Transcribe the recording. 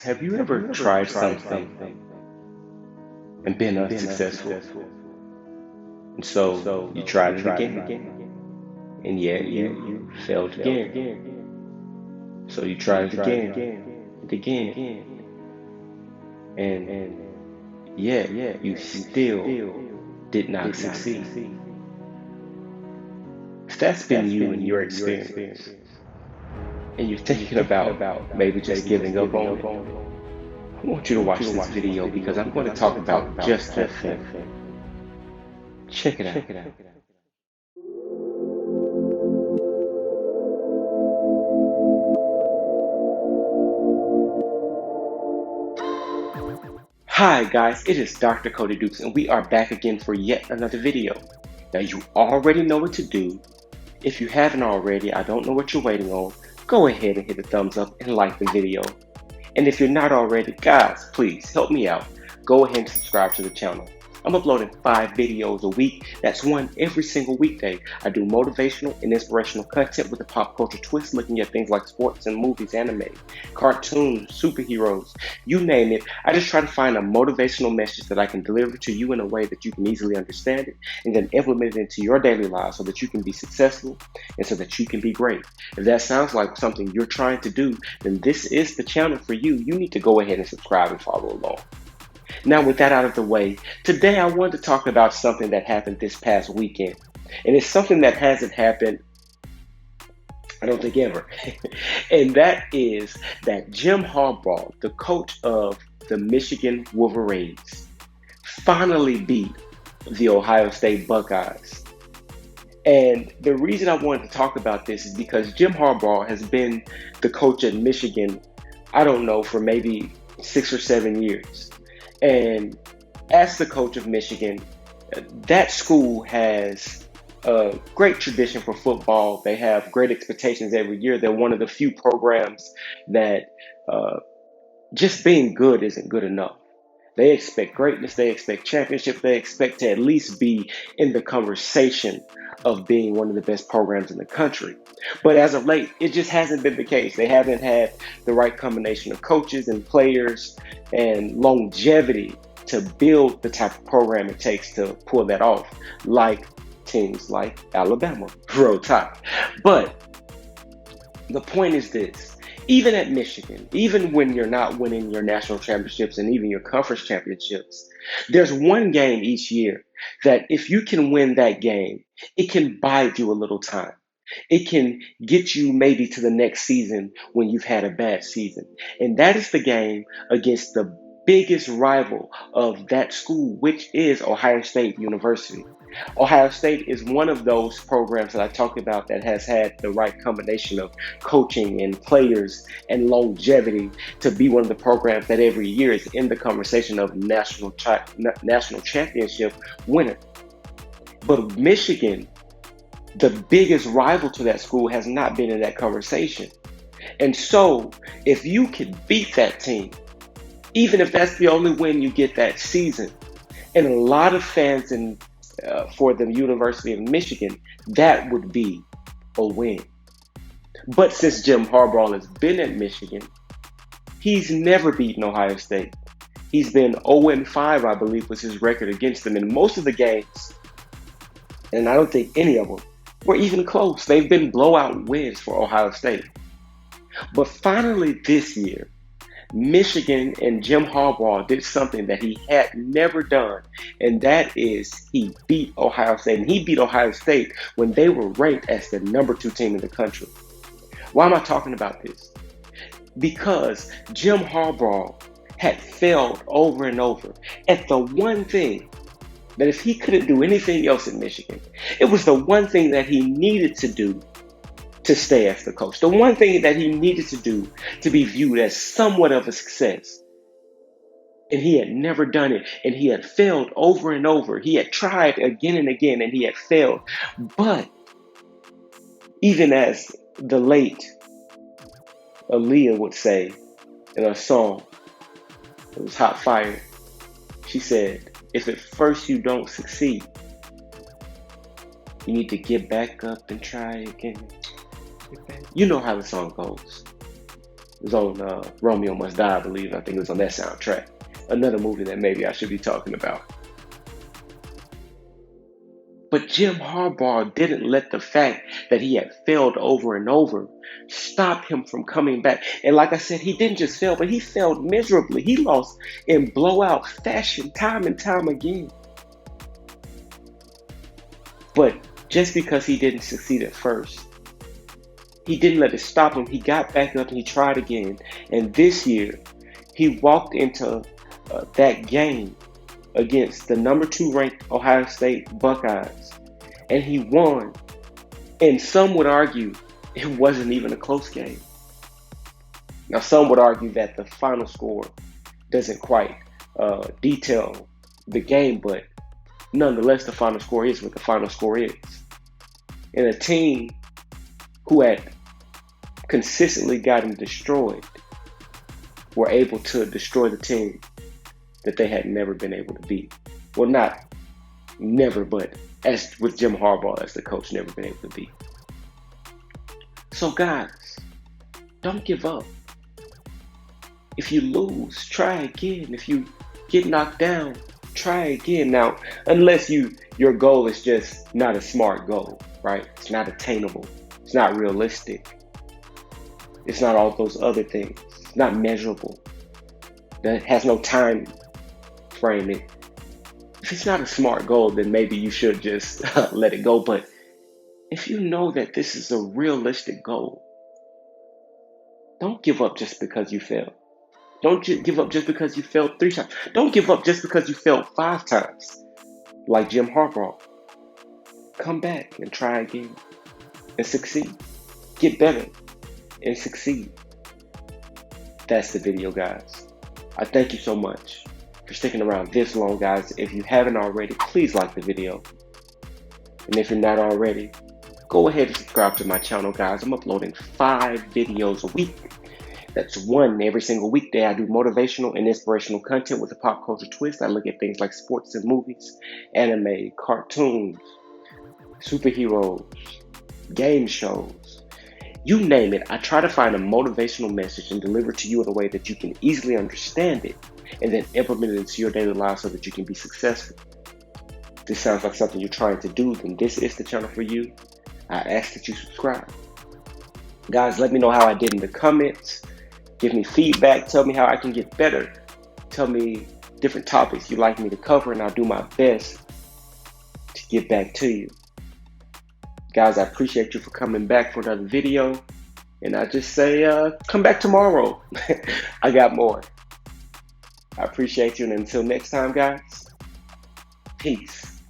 Have you ever tried something and been unsuccessful? And so you tried it again, and yet you failed again. So you tried it again and again, and yet you still did not succeed. If that's been you and your experience, and you're thinking about maybe just giving up on it, I want you to watch this video because I'm going to talk about just that thing. Check it out. Hi guys, it is Dr. Cody Dukes and we are back again for yet another video. Now you already know what to do. If you haven't already, I don't know what you're waiting on. Go ahead and hit the thumbs up and like the video. And if you're not already, guys, please help me out. Go ahead and subscribe to the channel. I'm uploading 5 videos a week. That's one every single weekday. I do motivational and inspirational content with a pop culture twist, looking at things like sports and movies, anime, cartoons, superheroes, you name it. I just try to find a motivational message that I can deliver to you in a way that you can easily understand it and then implement it into your daily life so that you can be successful and so that you can be great. If that sounds like something you're trying to do, then this is the channel for you. You need to go ahead and subscribe and follow along. Now, with that out of the way, today I wanted to talk about something that happened this past weekend. And it's something that hasn't happened, I don't think ever. And that is that Jim Harbaugh, the coach of the Michigan Wolverines, finally beat the Ohio State Buckeyes. And the reason I wanted to talk about this is because Jim Harbaugh has been the coach at Michigan, I don't know, for maybe 6 or 7 years. And as the coach of Michigan, that school has a great tradition for football. They have great expectations every year. They're one of the few programs that just being good isn't good enough. They expect greatness, they expect championship, they expect to at least be in the conversation of being one of the best programs in the country. But as of late, it just hasn't been the case. They haven't had the right combination of coaches and players and longevity to build the type of program it takes to pull that off, like teams like Alabama, Roll Tide. But the point is this. Even at Michigan, even when you're not winning your national championships and even your conference championships, there's one game each year that if you can win that game, it can buy you a little time. It can get you maybe to the next season when you've had a bad season. And that is the game against the biggest rival of that school, which is Ohio State University. Ohio State is one of those programs that I talked about that has had the right combination of coaching and players and longevity to be one of the programs that every year is in the conversation of national championship winner. But Michigan, the biggest rival to that school, has not been in that conversation. And so if you can beat that team, even if that's the only win you get that season, and a lot of fans for the University of Michigan, that would be a win. But since Jim Harbaugh has been at Michigan, he's never beaten Ohio State. He's been 0-5, I believe, was his record against them in most of the games. And I don't think any of them were even close. They've been blowout wins for Ohio State. But finally this year, Michigan and Jim Harbaugh did something that he had never done, and that is he beat Ohio State. And he beat Ohio State when they were ranked as the number 2 team in the country. Why am I talking about this? Because Jim Harbaugh had failed over and over at the one thing that if he couldn't do anything else in Michigan, it was the one thing that he needed to do to stay as the coach. The one thing that he needed to do to be viewed as somewhat of a success. And he had never done it. And he had failed over and over. He had tried again and again and he had failed. But even as the late Aaliyah would say in a song, it was Hot Fire, she said, if at first you don't succeed, you need to get back up and try again. You know how the song goes. It was on Romeo Must Die, I believe. I think it was on that soundtrack. Another movie that maybe I should be talking about. But Jim Harbaugh didn't let the fact that he had failed over and over stop him from coming back. And like I said, he didn't just fail, but he failed miserably. He lost in blowout fashion time and time again. But just because he didn't succeed at first, he didn't let it stop him. He got back up and he tried again. And this year, he walked into that game against the number 2 ranked Ohio State Buckeyes, and he won. And some would argue it wasn't even a close game. Now, some would argue that the final score doesn't quite detail the game, but nonetheless, the final score is what the final score is. And a team who had consistently gotten destroyed were able to destroy the team that they had never been able to beat. Well, not never, but as with Jim Harbaugh as the coach, never been able to beat. So guys, don't give up. If you lose, try again. If you get knocked down, try again. Now, unless your goal is just not a smart goal, right? It's not attainable. It's not realistic. It's not all those other things. It's not measurable. That has no time frame. If it's not a smart goal, then maybe you should just let it go. But if you know that this is a realistic goal, don't give up just because you failed. Don't give up just because you failed 3 times. Don't give up just because you failed 5 times, like Jim Harbaugh. Come back and try again and succeed. Get better and succeed. That's the video, guys. I thank you so much for sticking around this long, guys. If you haven't already, please like the video. And if you're not already, go ahead and subscribe to my channel, guys. I'm uploading 5 videos a week. That's 1 every single weekday. I do motivational and inspirational content with a pop culture twist. I look at things like sports and movies, anime, cartoons, superheroes, game shows, you name it. I try to find a motivational message and deliver it to you in a way that you can easily understand it and then implement it into your daily life so that you can be successful. If this sounds like something you're trying to do, then this is the channel for you. I ask that you subscribe. Guys, let me know how I did in the comments. Give me feedback. Tell me how I can get better. Tell me different topics you'd like me to cover, and I'll do my best to get back to you. Guys, I appreciate you for coming back for another video. And I just say, come back tomorrow. I got more. I appreciate you. And until next time, guys, peace.